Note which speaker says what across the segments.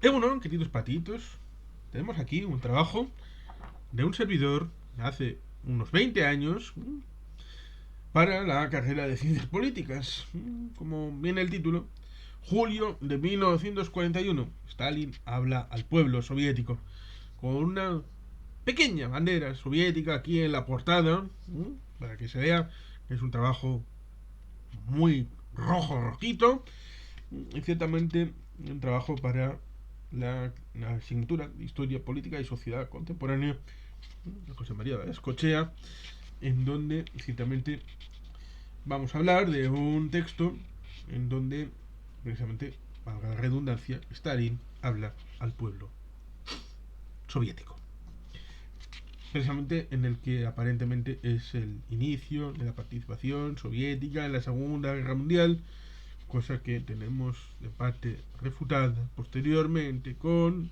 Speaker 1: Bueno, queridos patitos, tenemos aquí un trabajo de un servidor de hace unos 20 años para la carrera de Ciencias Políticas. Como viene el título, julio de 1941, Stalin habla al pueblo soviético con una pequeña bandera soviética aquí en la portada, para que se vea que es un trabajo muy rojito, y ciertamente un trabajo para la asignatura de Historia Política y Sociedad Contemporánea de José María Escochea, en donde ciertamente vamos a hablar de un texto en donde, precisamente, valga la redundancia, Stalin habla al pueblo soviético. Precisamente en el que aparentemente es el inicio de la participación soviética en la Segunda Guerra Mundial, cosa que tenemos de parte refutada posteriormente con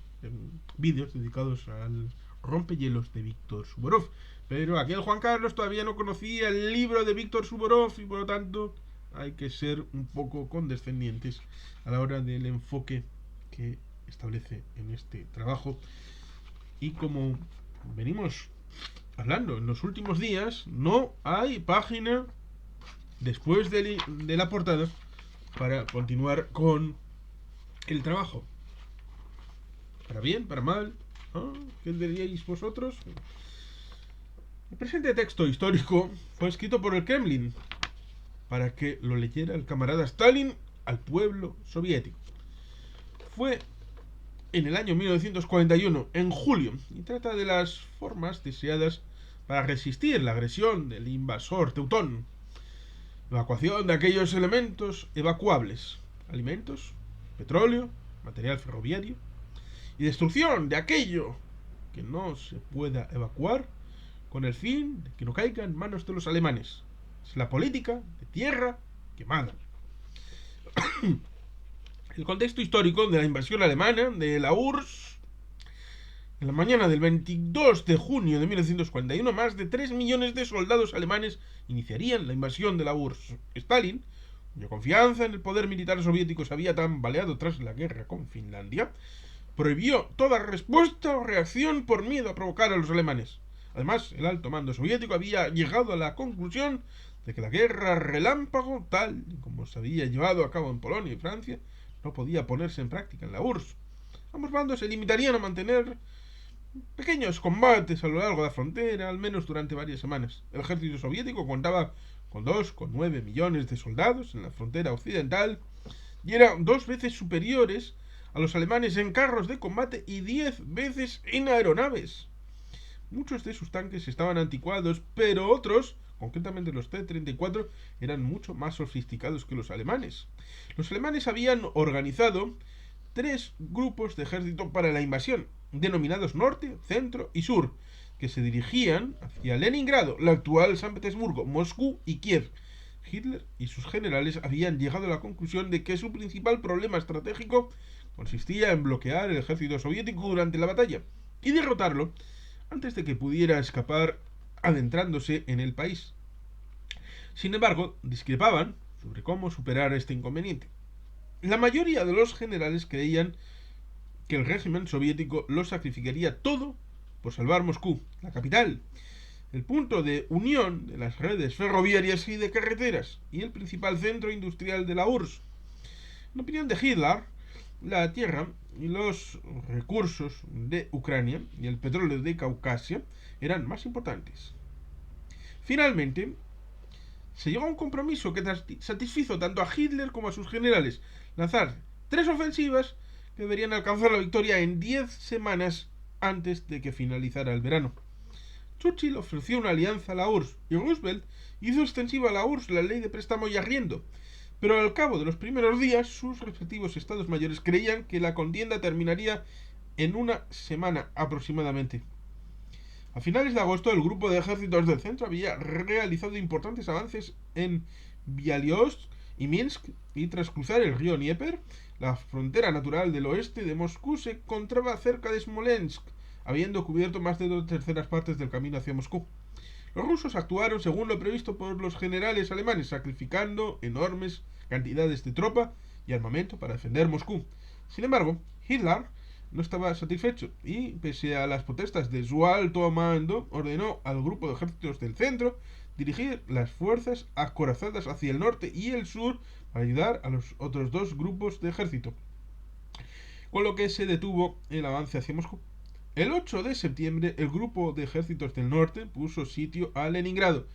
Speaker 1: vídeos dedicados al rompehielos de Víctor Suvorov. Pero aquel Juan Carlos todavía no conocía el libro de Víctor Suvorov y por lo tanto hay que ser un poco condescendientes a la hora del enfoque que establece en este trabajo. Y como venimos hablando en los últimos días, no hay página después de la portada para continuar con el trabajo. Para bien, para mal, ¿no? ¿Qué diríais vosotros? El presente texto histórico fue escrito por el Kremlin para que lo leyera el camarada Stalin al pueblo soviético. Fue en el año 1941, en julio, y trata de las formas deseadas para resistir la agresión del invasor teutón. Evacuación de aquellos elementos evacuables: alimentos, petróleo, material ferroviario, y destrucción de aquello que no se pueda evacuar con el fin de que no caiga en manos de los alemanes. Es la política de tierra quemada. El contexto histórico de la invasión alemana de la URSS. En la mañana del 22 de junio de 1941, más de 3 millones de soldados alemanes iniciarían la invasión de la URSS. Stalin, cuya confianza en el poder militar soviético se había tambaleado tras la guerra con Finlandia, prohibió toda respuesta o reacción por miedo a provocar a los alemanes. Además, el alto mando soviético había llegado a la conclusión de que la guerra relámpago, tal como se había llevado a cabo en Polonia y Francia, no podía ponerse en práctica en la URSS. Ambos bandos se limitarían a mantener pequeños combates a lo largo de la frontera, al menos durante varias semanas. El ejército soviético contaba con 2,9 millones de soldados en la frontera occidental y eran 2 veces superiores a los alemanes en carros de combate y 10 veces en aeronaves. Muchos de sus tanques estaban anticuados, pero otros, concretamente los T-34, eran mucho más sofisticados que los alemanes. Los alemanes habían organizado 3 grupos de ejército para la invasión, denominados Norte, Centro y Sur, que se dirigían hacia Leningrado, la actual San Petersburgo, Moscú y Kiev. Hitler y sus generales habían llegado a la conclusión de que su principal problema estratégico consistía en bloquear el ejército soviético durante la batalla y derrotarlo antes de que pudiera escapar adentrándose en el país. Sin embargo, discrepaban sobre cómo superar este inconveniente. La mayoría de los generales creían que el régimen soviético lo sacrificaría todo por salvar Moscú, la capital, el punto de unión de las redes ferroviarias y de carreteras, y el principal centro industrial de la URSS. En opinión de Hitler, la tierra y los recursos de Ucrania y el petróleo de Caucasia eran más importantes. Finalmente, se llegó a un compromiso que satisfizo tanto a Hitler como a sus generales: lanzar 3 ofensivas que deberían alcanzar la victoria en 10 semanas antes de que finalizara el verano. Churchill ofreció una alianza a la URSS y Roosevelt hizo extensiva a la URSS la ley de préstamo y arriendo, pero al cabo de los primeros días sus respectivos estados mayores creían que la contienda terminaría en una semana aproximadamente. A finales de agosto, el grupo de ejércitos del centro había realizado importantes avances en Bialystok y Minsk, y tras cruzar el río Dnieper, la frontera natural del oeste de Moscú se encontraba cerca de Smolensk, habiendo cubierto más de 2/3 del camino hacia Moscú. Los rusos actuaron según lo previsto por los generales alemanes, sacrificando enormes cantidades de tropa y armamento para defender Moscú. Sin embargo, Hitler no estaba satisfecho y, pese a las protestas de su alto mando, ordenó al grupo de ejércitos del centro dirigir las fuerzas acorazadas hacia el norte y el sur para ayudar a los otros dos grupos de ejército, con lo que se detuvo el avance hacia Moscú. El 8 de septiembre, el grupo de ejércitos del norte puso sitio a Leningrado.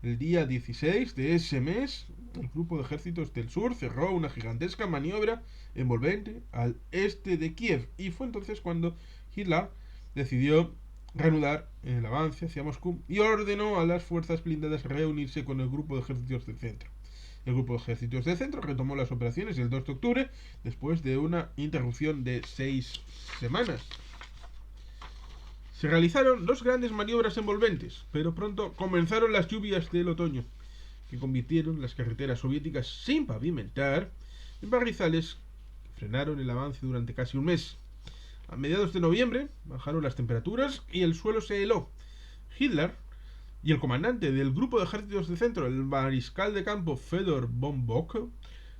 Speaker 1: El día 16 de ese mes, el grupo de ejércitos del sur cerró una gigantesca maniobra envolvente al este de Kiev, y fue entonces cuando Hitler decidió reanudar el avance hacia Moscú y ordenó a las fuerzas blindadas reunirse con el grupo de ejércitos del centro. El grupo de ejércitos del centro retomó las operaciones el 2 de octubre, después de una interrupción de 6 semanas. Se realizaron dos grandes maniobras envolventes, pero pronto comenzaron las lluvias del otoño, que convirtieron las carreteras soviéticas sin pavimentar en barrizales que frenaron el avance durante casi un mes. A mediados de noviembre bajaron las temperaturas y el suelo se heló. Hitler y el comandante del grupo de ejércitos del centro, el mariscal de campo Fedor von Bock,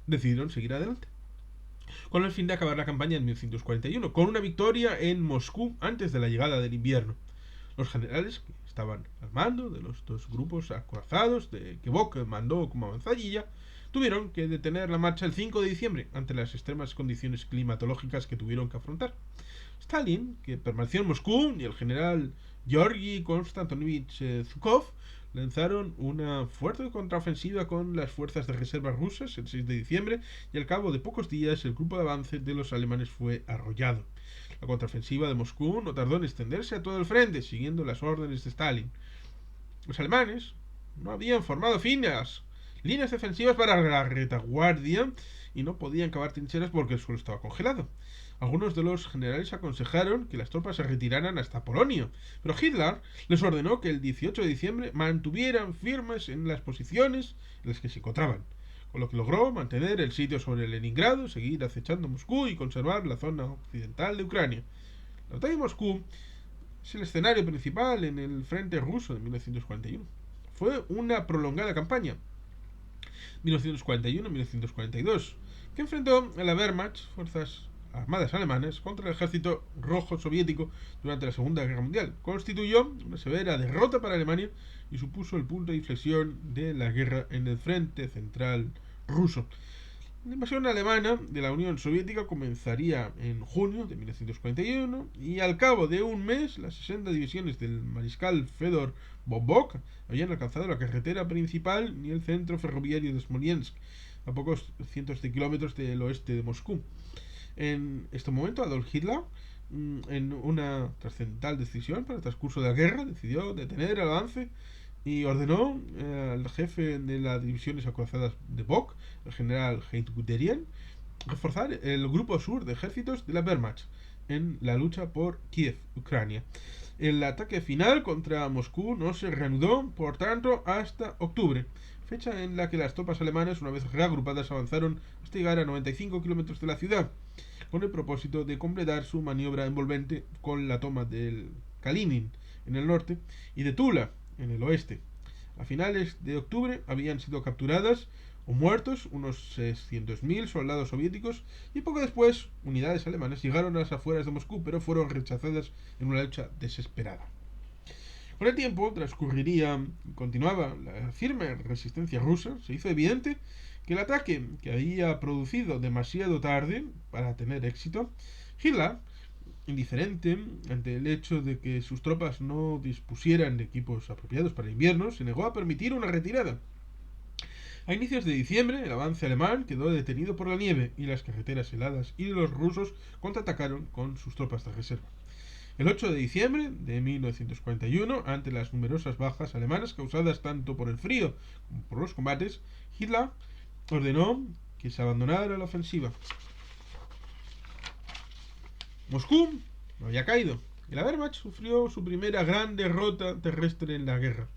Speaker 1: decidieron seguir adelante, con el fin de acabar la campaña en 1941, con una victoria en Moscú antes de la llegada del invierno. Los generales que estaban al mando de los dos grupos acorazados que Bock mandó como avanzadilla tuvieron que detener la marcha el 5 de diciembre ante las extremas condiciones climatológicas que tuvieron que afrontar. Stalin, que permaneció en Moscú, y el general Georgy Konstantinovich Zhukov lanzaron una fuerte contraofensiva con las fuerzas de reserva rusas el 6 de diciembre, y al cabo de pocos días el grupo de avance de los alemanes fue arrollado. La contraofensiva de Moscú no tardó en extenderse a todo el frente, siguiendo las órdenes de Stalin. Los alemanes no habían formado finas líneas defensivas para la retaguardia y no podían cavar trincheras porque el suelo estaba congelado. Algunos de los generales aconsejaron que las tropas se retiraran hasta Polonia, pero Hitler les ordenó que el 18 de diciembre mantuvieran firmes en las posiciones en las que se encontraban, con lo que logró mantener el sitio sobre Leningrado, seguir acechando Moscú y conservar la zona occidental de Ucrania. La batalla de Moscú es el escenario principal en el frente ruso de 1941. Fue una prolongada campaña, 1941-1942, que enfrentó a la Wehrmacht, fuerzas armadas alemanas, contra el ejército rojo soviético durante la Segunda Guerra Mundial. Constituyó una severa derrota para Alemania y supuso el punto de inflexión de la guerra en el frente central ruso. La invasión alemana de la Unión Soviética comenzaría en junio de 1941 y al cabo de un mes las 60 divisiones del mariscal Fedor von Bock habían alcanzado la carretera principal y el centro ferroviario de Smolensk, a pocos cientos de kilómetros del oeste de Moscú. En este momento Adolf Hitler, en una trascendental decisión para el transcurso de la guerra, decidió detener el avance y ordenó al jefe de las divisiones acorazadas de Bock, el general Heinz Guderian, reforzar el grupo sur de ejércitos de la Wehrmacht en la lucha por Kiev, Ucrania. El ataque final contra Moscú no se reanudó, por tanto, hasta octubre, fecha en la que las tropas alemanas, una vez reagrupadas, avanzaron hasta llegar a 95 kilómetros de la ciudad, con el propósito de completar su maniobra envolvente con la toma del Kalinin en el norte y de Tula en el oeste. A finales de octubre habían sido capturadas o muertos unos 600.000 soldados soviéticos y poco después unidades alemanas llegaron a las afueras de Moscú, pero fueron rechazadas en una lucha desesperada. Con el tiempo transcurriría y continuaba la firme resistencia rusa, se hizo evidente que el ataque que había producido demasiado tarde para tener éxito, Hitler, indiferente ante el hecho de que sus tropas no dispusieran de equipos apropiados para el invierno, se negó a permitir una retirada. A inicios de diciembre, el avance alemán quedó detenido por la nieve y las carreteras heladas, y los rusos contraatacaron con sus tropas de reserva. El 8 de diciembre de 1941, ante las numerosas bajas alemanas causadas tanto por el frío como por los combates, Hitler ordenó que se abandonara la ofensiva. Moscú no había caído y la Wehrmacht sufrió su primera gran derrota terrestre en la guerra.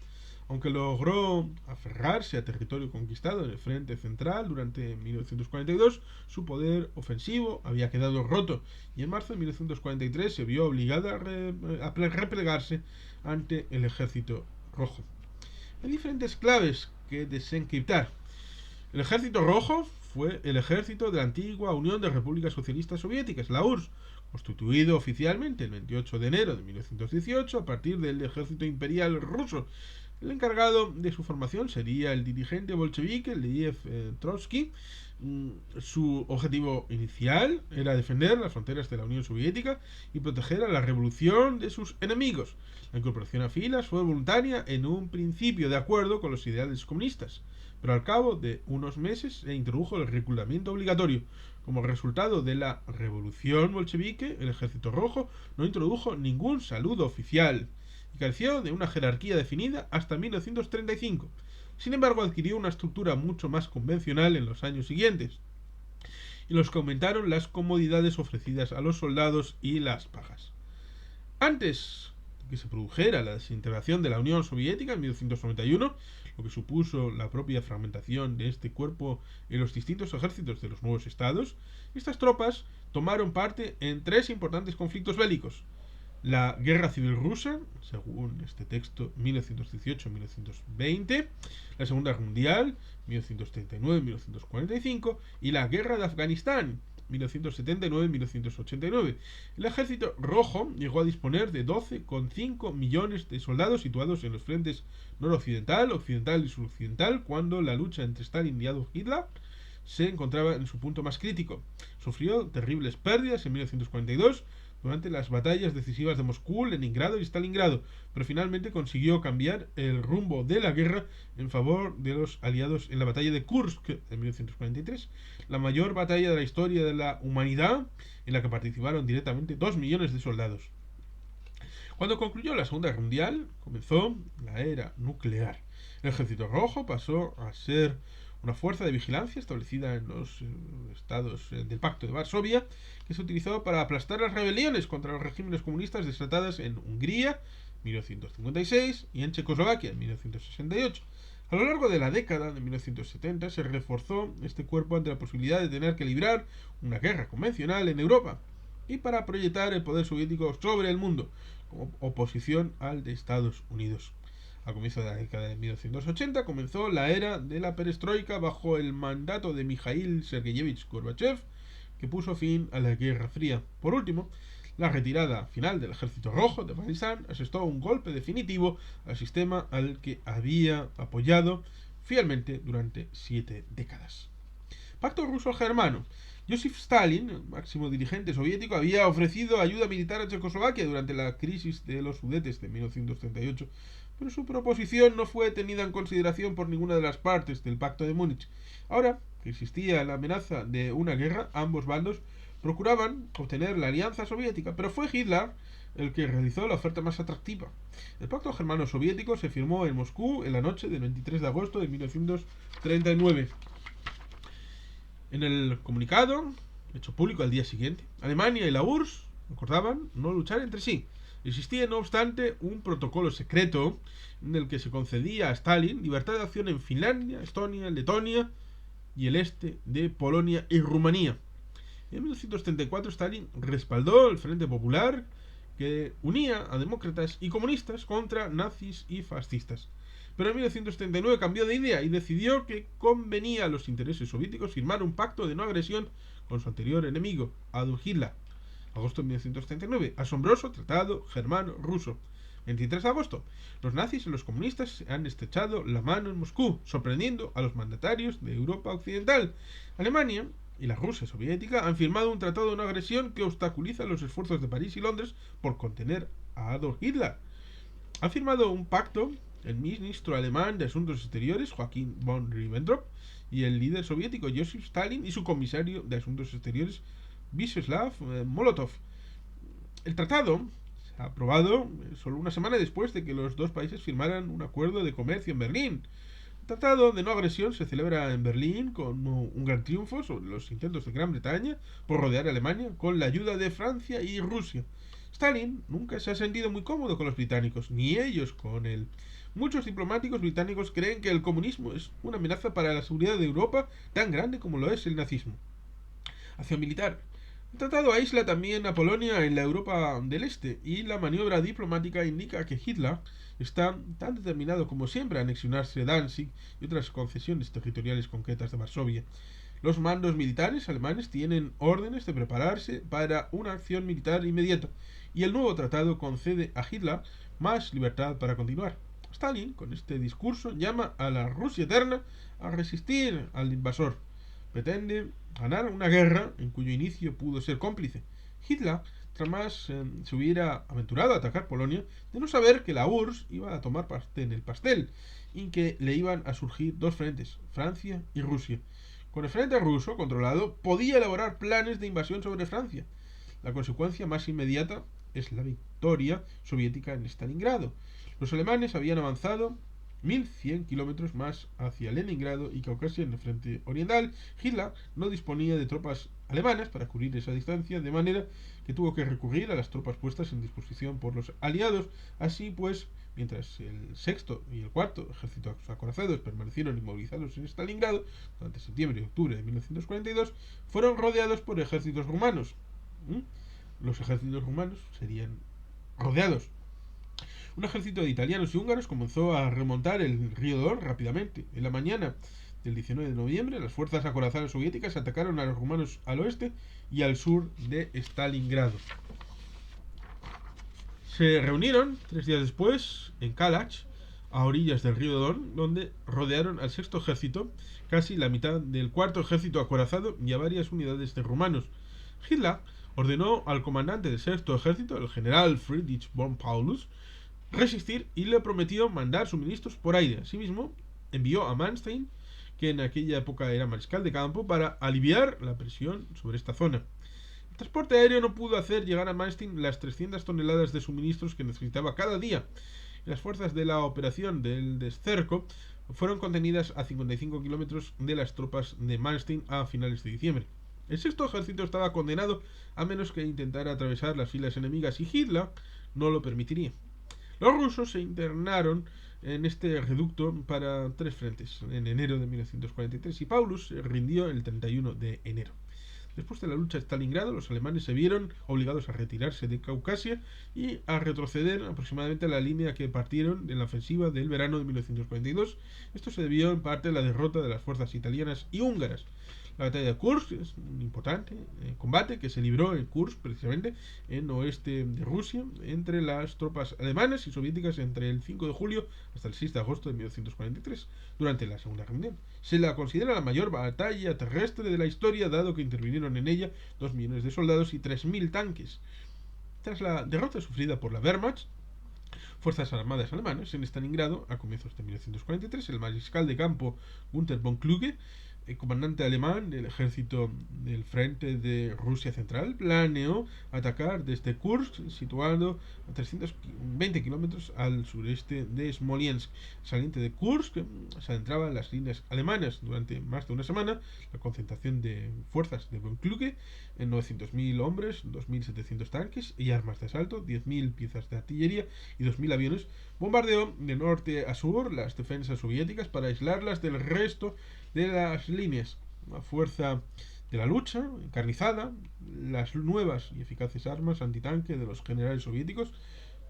Speaker 1: Aunque logró aferrarse a territorio conquistado en el frente central durante 1942, su poder ofensivo había quedado roto y en marzo de 1943 se vio obligada a replegarse ante el ejército rojo. Hay diferentes claves que desencriptar. El ejército rojo fue el ejército de la antigua Unión de Repúblicas Socialistas Soviéticas, la URSS, constituido oficialmente el 28 de enero de 1918 a partir del ejército imperial ruso. El encargado de su formación sería el dirigente bolchevique Lev Trotsky. Su objetivo inicial era defender las fronteras de la Unión Soviética y proteger a la revolución de sus enemigos. La incorporación a filas fue voluntaria en un principio, de acuerdo con los ideales comunistas, pero al cabo de unos meses se introdujo el reclutamiento obligatorio. Como resultado de la revolución bolchevique, el Ejército Rojo no introdujo ningún saludo oficial y careció de una jerarquía definida hasta 1935. Sin embargo, adquirió una estructura mucho más convencional en los años siguientes, y los que aumentaron las comodidades ofrecidas a los soldados y las pagas. Antes de que se produjera la desintegración de la Unión Soviética en 1991, lo que supuso la propia fragmentación de este cuerpo en los distintos ejércitos de los nuevos estados, estas tropas tomaron parte en tres importantes conflictos bélicos: la Guerra Civil Rusa, según este texto, 1918-1920, la Segunda Guerra Mundial, 1939-1945, y la Guerra de Afganistán, 1979-1989. El Ejército Rojo llegó a disponer de 12,5 millones de soldados situados en los frentes noroccidental, occidental y suroccidental cuando la lucha entre Stalin y Adolf Hitler se encontraba en su punto más crítico. Sufrió terribles pérdidas en 1942 durante las batallas decisivas de Moscú, Leningrado y Stalingrado, pero finalmente consiguió cambiar el rumbo de la guerra en favor de los aliados en la batalla de Kursk en 1943, la mayor batalla de la historia de la humanidad, en la que participaron directamente 2 millones de soldados. Cuando concluyó la Segunda Guerra Mundial, comenzó la era nuclear. El Ejército Rojo pasó a ser una fuerza de vigilancia establecida en los estados del Pacto de Varsovia, que se utilizó para aplastar las rebeliones contra los regímenes comunistas desatadas en Hungría, 1956, y en Checoslovaquia, en 1968. A lo largo de la década de 1970 se reforzó este cuerpo ante la posibilidad de tener que librar una guerra convencional en Europa y para proyectar el poder soviético sobre el mundo, como oposición al de Estados Unidos. A comienzos de la década de 1980 comenzó la era de la perestroika bajo el mandato de Mikhail Sergeyevich Gorbachev, que puso fin a la Guerra Fría. Por último, la retirada final del Ejército Rojo de Afganistán asestó un golpe definitivo al sistema al que había apoyado fielmente durante 7 décadas. Pacto ruso-germano. Joseph Stalin, el máximo dirigente soviético, había ofrecido ayuda militar a Checoslovaquia durante la crisis de los Sudetes de 1938, pero su proposición no fue tenida en consideración por ninguna de las partes del Pacto de Múnich. Ahora que existía la amenaza de una guerra, ambos bandos procuraban obtener la alianza soviética, pero fue Hitler el que realizó la oferta más atractiva. El Pacto Germano-Soviético se firmó en Moscú en la noche del 23 de agosto de 1939. En el comunicado, hecho público al día siguiente, Alemania y la URSS acordaban no luchar entre sí. Existía, no obstante, un protocolo secreto en el que se concedía a Stalin libertad de acción en Finlandia, Estonia, Letonia y el este de Polonia y Rumanía. En 1934 Stalin respaldó el Frente Popular, que unía a demócratas y comunistas contra nazis y fascistas. Pero en 1939 cambió de idea y decidió que convenía a los intereses soviéticos firmar un pacto de no agresión con su anterior enemigo, Adolf Hitler. Agosto de 1939. Asombroso tratado germano-ruso. 23 de agosto. Los nazis y los comunistas se han estrechado la mano en Moscú, sorprendiendo a los mandatarios de Europa Occidental. Alemania y la Rusia soviética han firmado un tratado de no agresión que obstaculiza los esfuerzos de París y Londres por contener a Adolf Hitler. Han firmado un pacto el ministro alemán de Asuntos Exteriores, Joachim von Ribbentrop, y el líder soviético Joseph Stalin y su comisario de Asuntos Exteriores, Vyacheslav Molotov. El tratado se ha aprobado solo una semana después de que los dos países firmaran un acuerdo de comercio en Berlín. El tratado de no agresión se celebra en Berlín como un gran triunfo sobre los intentos de Gran Bretaña por rodear a Alemania con la ayuda de Francia y Rusia. Stalin nunca se ha sentido muy cómodo con los británicos, ni ellos con él. Muchos diplomáticos británicos creen que el comunismo es una amenaza para la seguridad de Europa tan grande como lo es el nazismo. Acción militar. El tratado aísla también a Polonia en la Europa del Este, y la maniobra diplomática indica que Hitler está tan determinado como siempre a anexionarse Danzig y otras concesiones territoriales concretas de Varsovia. Los mandos militares alemanes tienen órdenes de prepararse para una acción militar inmediata, y el nuevo tratado concede a Hitler más libertad para continuar. Stalin, con este discurso, llama a la Rusia eterna a resistir al invasor. Pretende ganar una guerra en cuyo inicio pudo ser cómplice. Hitler jamás se hubiera aventurado a atacar Polonia de no saber que la URSS iba a tomar parte en el pastel y que le iban a surgir dos frentes, Francia y Rusia. Con el frente ruso controlado, podía elaborar planes de invasión sobre Francia. La consecuencia más inmediata es la victoria soviética en Stalingrado. Los alemanes habían avanzado 1100 kilómetros más hacia Leningrado y Caucasia en el frente oriental. Hitler no disponía de tropas alemanas para cubrir esa distancia, de manera que tuvo que recurrir a las tropas puestas en disposición por los aliados. Así pues, mientras el sexto y el cuarto ejércitos acorazados permanecieron inmovilizados en Stalingrado durante septiembre y octubre de 1942, fueron rodeados por ejércitos rumanos. Los ejércitos rumanos serían rodeados. Un ejército de italianos y húngaros comenzó a remontar el río Don rápidamente. En la mañana del 19 de noviembre, las fuerzas acorazadas soviéticas atacaron a los rumanos al oeste y al sur de Stalingrado. Se reunieron 3 días después en Kalach, a orillas del río Don, donde rodearon al sexto ejército, casi la mitad del cuarto ejército acorazado y a varias unidades de rumanos. Hitler ordenó al comandante del sexto ejército, el general Friedrich von Paulus, resistir y le prometió mandar suministros por aire. Asimismo, envió a Manstein, que en aquella época era mariscal de campo, para aliviar la presión sobre esta zona. El transporte aéreo no pudo hacer llegar a Manstein las 300 toneladas de suministros que necesitaba cada día. Las fuerzas de la operación del descerco fueron contenidas a 55 kilómetros de las tropas de Manstein a finales de diciembre. El sexto ejército estaba condenado a menos que intentara atravesar las filas enemigas y Hitler no lo permitiría. Los rusos se internaron en este reducto para 3 frentes en enero de 1943 y Paulus se rindió el 31 de enero. Después de la lucha de Stalingrado, los alemanes se vieron obligados a retirarse de Caucasia y a retroceder aproximadamente a la línea que partieron en la ofensiva del verano de 1942. Esto se debió en parte a la derrota de las fuerzas italianas y húngaras. La batalla de Kursk es un importante combate que se libró en Kursk, precisamente en oeste de Rusia, entre las tropas alemanas y soviéticas entre el 5 de julio hasta el 6 de agosto de 1943, durante la Segunda Guerra Mundial. Se la considera la mayor batalla terrestre de la historia, dado que intervinieron en ella 2 millones de soldados y 3000 tanques. Tras la derrota sufrida por la Wehrmacht, fuerzas armadas alemanas en Stalingrado, a comienzos de 1943, el mariscal de campo Gunther von Kluge, el comandante alemán del ejército del frente de Rusia Central, planeó atacar desde Kursk, situado a 320 kilómetros al sureste de Smolensk. Saliente de Kursk, se adentraba en las líneas alemanas durante más de una semana. La concentración de fuerzas de von Kluge en 900.000 hombres, 2.700 tanques y armas de asalto, 10.000 piezas de artillería y 2.000 aviones, bombardeó de norte a sur las defensas soviéticas para aislarlas del resto de las líneas. La fuerza de la lucha, encarnizada, las nuevas y eficaces armas antitanque de los generales soviéticos,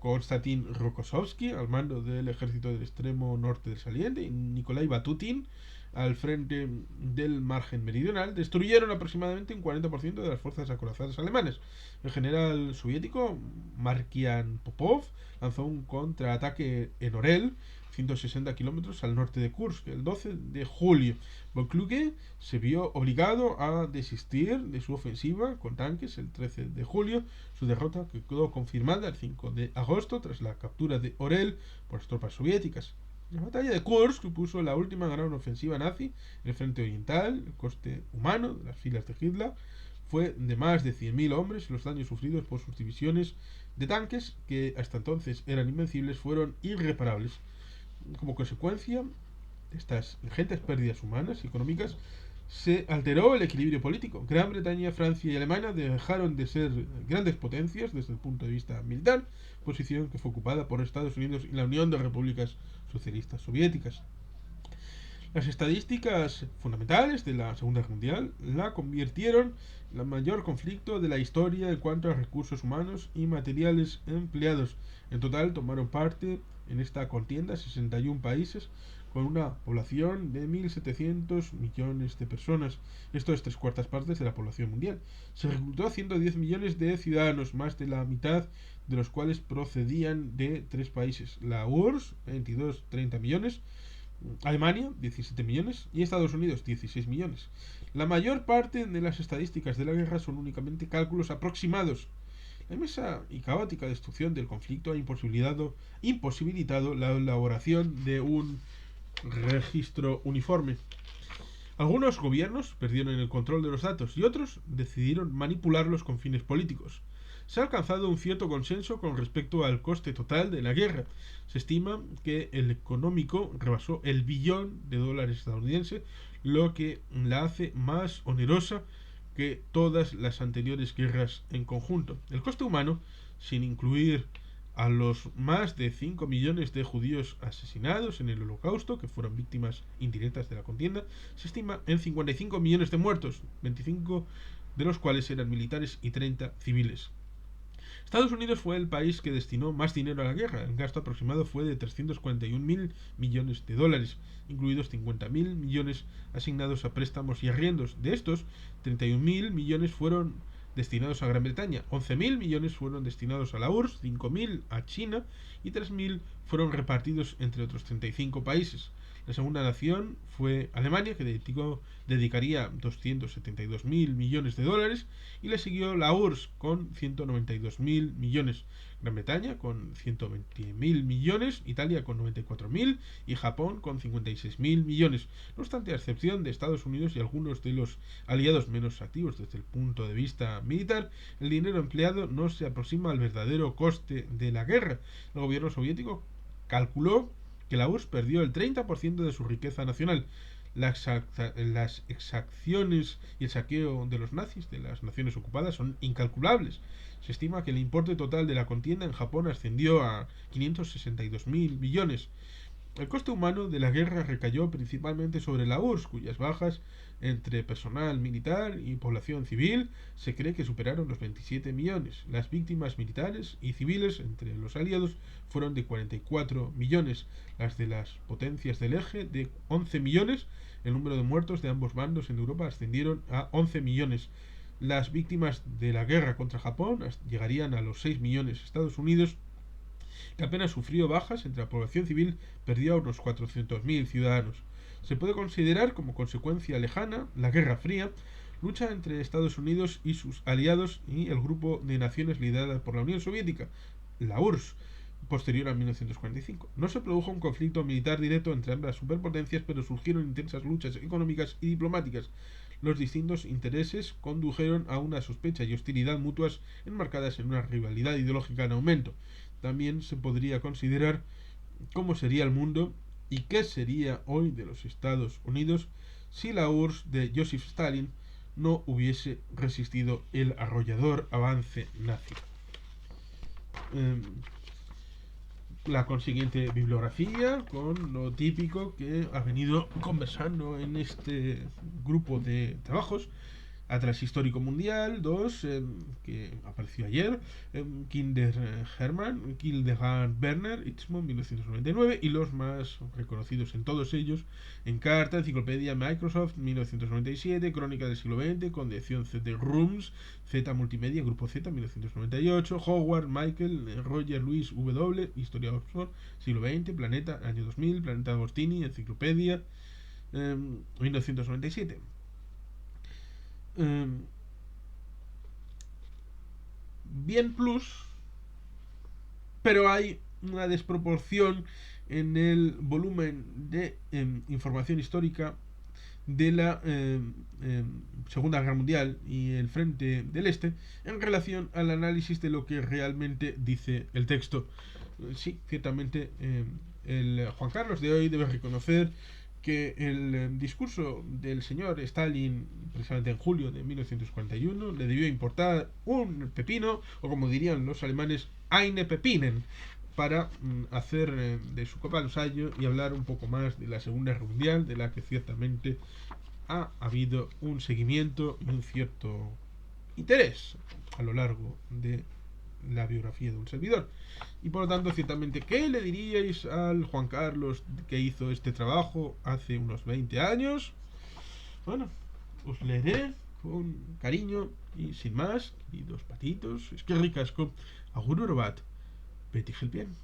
Speaker 1: Konstantin Rokossovsky al mando del ejército del extremo norte del saliente y Nikolai Batutin al frente del margen meridional, destruyeron aproximadamente un 40% de las fuerzas acorazadas alemanas. El general soviético Markian Popov lanzó un contraataque en Orel, 160 kilómetros al norte de Kursk, el 12 de julio. Von Kluge se vio obligado a desistir de su ofensiva con tanques el 13 de julio. Su derrota quedó confirmada el 5 de agosto tras la captura de Orel por las tropas soviéticas. La batalla de Kursk supuso la última gran ofensiva nazi en el frente oriental. El coste humano de las filas de Hitler fue de más de 100.000 hombres y los daños sufridos por sus divisiones de tanques, que hasta entonces eran invencibles, fueron irreparables. Como consecuencia de estas ingentes pérdidas humanas y económicas, se alteró el equilibrio político. Gran Bretaña, Francia y Alemania dejaron de ser grandes potencias desde el punto de vista militar, posición que fue ocupada por Estados Unidos y la Unión de Repúblicas Socialistas Soviéticas. Las estadísticas fundamentales de la Segunda Guerra Mundial la convirtieron en el mayor conflicto de la historia en cuanto a recursos humanos y materiales empleados. En total tomaron parte en esta contienda 61 países, con una población de 1.700 millones de personas. Esto es 3/4 de la población mundial. Se reclutó a 110 millones de ciudadanos, más de la mitad de los cuales procedían de 3 países: la URSS, 22-30 millones, Alemania, 17 millones, y Estados Unidos, 16 millones. La mayor parte de las estadísticas de la guerra son únicamente cálculos aproximados. La inmensa y caótica destrucción del conflicto ha imposibilitado la elaboración de un registro uniforme. Algunos gobiernos perdieron el control de los datos y otros decidieron manipularlos con fines políticos. Se ha alcanzado un cierto consenso con respecto al coste total de la guerra. Se estima que el económico rebasó el $1 billón estadounidense, lo que la hace más onerosa que todas las anteriores guerras en conjunto. El coste humano, sin incluir a los más de 5 millones de judíos asesinados en el Holocausto, que fueron víctimas indirectas de la contienda, se estima en 55 millones de muertos, 25 de los cuales eran militares y 30 civiles. Estados Unidos fue el país que destinó más dinero a la guerra. El gasto aproximado fue de 341.000 millones de dólares, incluidos 50.000 millones asignados a préstamos y arriendos. De estos, 31.000 millones fueron destinados a Gran Bretaña, 11.000 millones fueron destinados a la URSS, 5.000 a China y 3.000 fueron repartidos entre otros 35 países. La segunda nación fue Alemania, que dedicaría 272.000 millones de dólares, y le siguió la URSS con 192.000 millones, Gran Bretaña con 120.000 millones, Italia con 94.000 y Japón con 56.000 millones. No obstante, a excepción de Estados Unidos y algunos de los aliados menos activos desde el punto de vista militar, el dinero empleado no se aproxima al verdadero coste de la guerra. El gobierno soviético calculó que la URSS perdió el 30% de su riqueza nacional. Las exacciones y el saqueo de los nazis de las naciones ocupadas son incalculables. Se estima que el importe total de la contienda en Japón ascendió a 562.000 millones. El coste humano de la guerra recayó principalmente sobre la URSS, cuyas bajas entre personal militar y población civil se cree que superaron los 27 millones. Las víctimas militares y civiles entre los aliados fueron de 44 millones, las de las potencias del eje de 11 millones. El número de muertos de ambos bandos en Europa ascendieron a 11 millones. Las víctimas de la guerra contra Japón llegarían a los 6 millones. Estados Unidos, que apenas sufrió bajas entre la población civil, perdió a unos 400.000 ciudadanos. Se puede considerar como consecuencia lejana la Guerra Fría, lucha entre Estados Unidos y sus aliados y el grupo de naciones liderada por la Unión Soviética, la URSS, posterior a 1945. No se produjo un conflicto militar directo entre ambas superpotencias, pero surgieron intensas luchas económicas y diplomáticas. Los distintos intereses condujeron a una sospecha y hostilidad mutuas enmarcadas en una rivalidad ideológica en aumento. También se podría considerar cómo sería el mundo y qué sería hoy de los Estados Unidos si la URSS de Joseph Stalin no hubiese resistido el arrollador avance nazi. La consiguiente bibliografía con lo típico que ha venido conversando en este grupo de trabajos: Atlas Histórico Mundial 2, que apareció ayer, Hermann, Hildegard Werner, Itzmo, 1999, y los más reconocidos en todos ellos: Encarta, Enciclopedia Microsoft, 1997, Crónica del siglo XX, Condición Z Rooms, Z Multimedia, Grupo Z, 1998, Howard, Michael, Roger Louis W, Historia de Oxford, siglo XX, Planeta, año 2000, Planeta Agostini, Enciclopedia, 1997. Bien plus, pero hay una desproporción en el volumen de información histórica de la Segunda Guerra Mundial y el Frente del Este en relación al análisis de lo que realmente dice el texto. Sí, ciertamente el Juan Carlos de hoy debe reconocer que el discurso del señor Stalin, precisamente en julio de 1941, le debió importar un pepino, o como dirían los alemanes, eine Pepinen, para hacer de su copa al ensayo y hablar un poco más de la Segunda Guerra Mundial, de la que ciertamente ha habido un seguimiento y un cierto interés a lo largo de la biografía de un servidor. Y por lo tanto, ciertamente, ¿qué le diríais al Juan Carlos que hizo este trabajo hace unos 20 años? Bueno, os leeré con cariño y sin más, y dos patitos. Es que ricasco. Agur orobat. Beti bien.